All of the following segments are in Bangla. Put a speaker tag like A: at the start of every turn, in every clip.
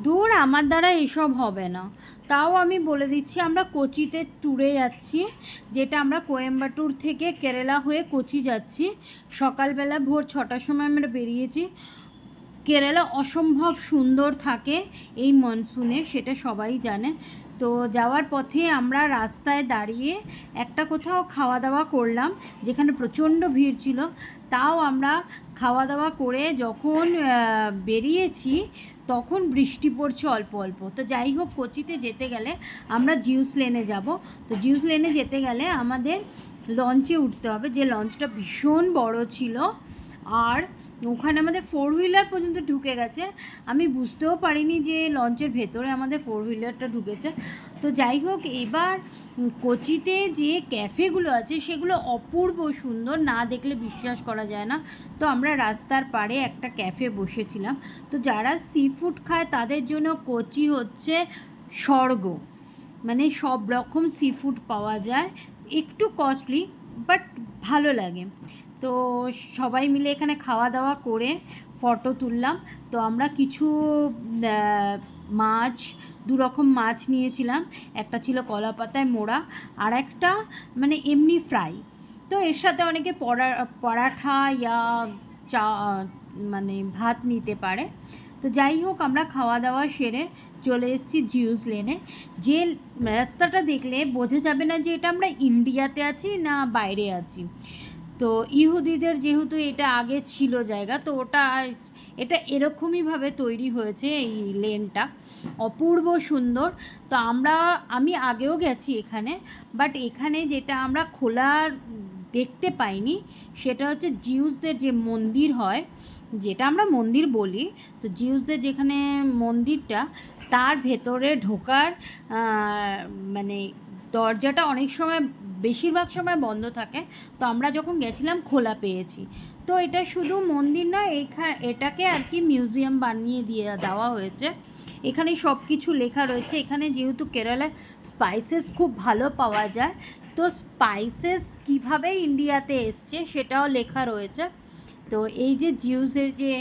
A: দূর আমার দ্বারা এসব হবে না। তাও আমি বলে দিচ্ছি, আমরা কোচিতে ট্যুরে যাচ্ছি, যেটা আমরা কোয়েম্বাটুর থেকে কেরালা হয়ে কোচি যাচ্ছি। সকালবেলা ভোর 6টার সময় আমরা বেরিয়েছি। কেরালা অসম্ভব সুন্দর থাকে এই মনসুনে, সেটা সবাই জানে। তো যাওয়ার পথে আমরা রাস্তায় দাঁড়িয়ে একটা কোথাও খাওয়া দাওয়া করলাম, যেখানে প্রচণ্ড ভিড় ছিল। তাও আমরা খাওয়া দাওয়া করে যখন বেরিয়েছি তখন বৃষ্টি পড়ছে অল্প অল্প। তো যাই হোক, কোচিতে যেতে গেলে আমরা জিউস লেনে যাব। তো জিউস লেনে যেতে গেলে আমাদের লঞ্চে উঠতে হবে, যে লঞ্চটা ভীষণ বড় ছিল। আর ওখানে আমাদের 4 হুইলার পর্যন্ত ঢুকে গেছে। আমি বুঝতেও পারিনি যে লঞ্চের ভেতরে আমাদের 4 হুইলারটা ঢুকেছে। তো যাই হোক, এবার কোচিতে যে ক্যাফেগুলো আছে সেগুলো অপূর্ব সুন্দর, না দেখলে বিশ্বাস করা যায় না। তো আমরা রাস্তার পাড়ে একটা ক্যাফে বসেছিলাম। তো যারা সি ফুড খায় তাদের জন্য কোচি হচ্ছে স্বর্গ। মানে সব রকম সি ফুড পাওয়া যায়, একটু কস্টলি বাট ভালো লাগে। তো সবাই মিলে এখানে খাওয়া দাওয়া করে ফটো তুললাম। তো আমরা কিছু মাছ, 2 রকম মাছ নিয়েছিলাম। একটা ছিল কলা পাতায় মোড়া, আর একটা মানে এমনি ফ্রাই। তো এর সাথে অনেকে পরাঠা ইয়া চা মানে ভাত নিতে পারে। তো যাই হোক, আমরা খাওয়া দাওয়া সেরে চলে এসেছি জিউস লেনে। যে রাস্তাটা দেখলে বোঝা যাবে না যে এটা আমরা ইন্ডিয়াতে আছি না বাইরে আছি। তো ইহুদিদের যেহেতু এটা আগে ছিল জায়গা, তো এটা এরকমইভাবে তৈরি হয়েছে এই লেনটা, অপূর্ব সুন্দর। তো আমি আগেও গেছি এখানে, বাট এখানে যেটা আমরা খোলা দেখতে পাইনি সেটা হচ্ছে জিউসদের যে মন্দির হয়, যেটা আমরা মন্দির বলি। তো জিউসদের যেখানে মন্দিরটা, তার ভেতরে ঢোকার মানে দরজাটা অনেক সময়, বেশিরভাগ সময় বন্ধ থাকে। তো আমরা যখন গেছিলাম খোলা পেয়েছি। তো এটা শুধু মন্দির নয়, এটাকে আর কি মিউজিয়াম বানিয়ে দেওয়া হয়েছে। এখানে সব কিছু লেখা রয়েছে। এখানে যেহেতু কেরালায় স্পাইসেস খুব ভালো পাওয়া যায়, তো স্পাইসেস কীভাবে ইন্ডিয়াতে এসছে সেটাও লেখা রয়েছে। তো এই যে জিউসের যে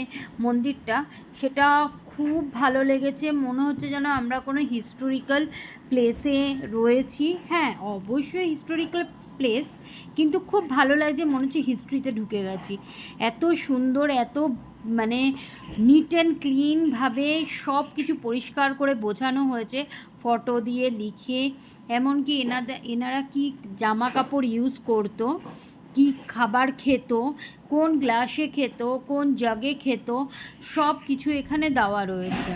A: মন্দিরটা, সেটা খুব ভালো লেগেছে। মনে হচ্ছে যেন আমরা কোনো হিস্টোরিক্যাল প্লেসে রয়েছি। হ্যাঁ, অবশ্যই হিস্টোরিক্যাল প্লেস, কিন্তু খুব ভালো লাগছে, মনে হচ্ছে হিস্ট্রিতে ঢুকে গেছি। এত সুন্দর, এত মানে নিট অ্যান্ড ক্লিনভাবে সব কিছু পরিষ্কার করে বোঝানো হয়েছে, ফটো দিয়ে লিখে। এমনকি এনারা কি জামা কাপড় ইউজ করতো, কি খাবার খেত, কোন গ্লাসে খেত, কোন জাগে খেত, সব কিছু এখানে দেওয়া রয়েছে।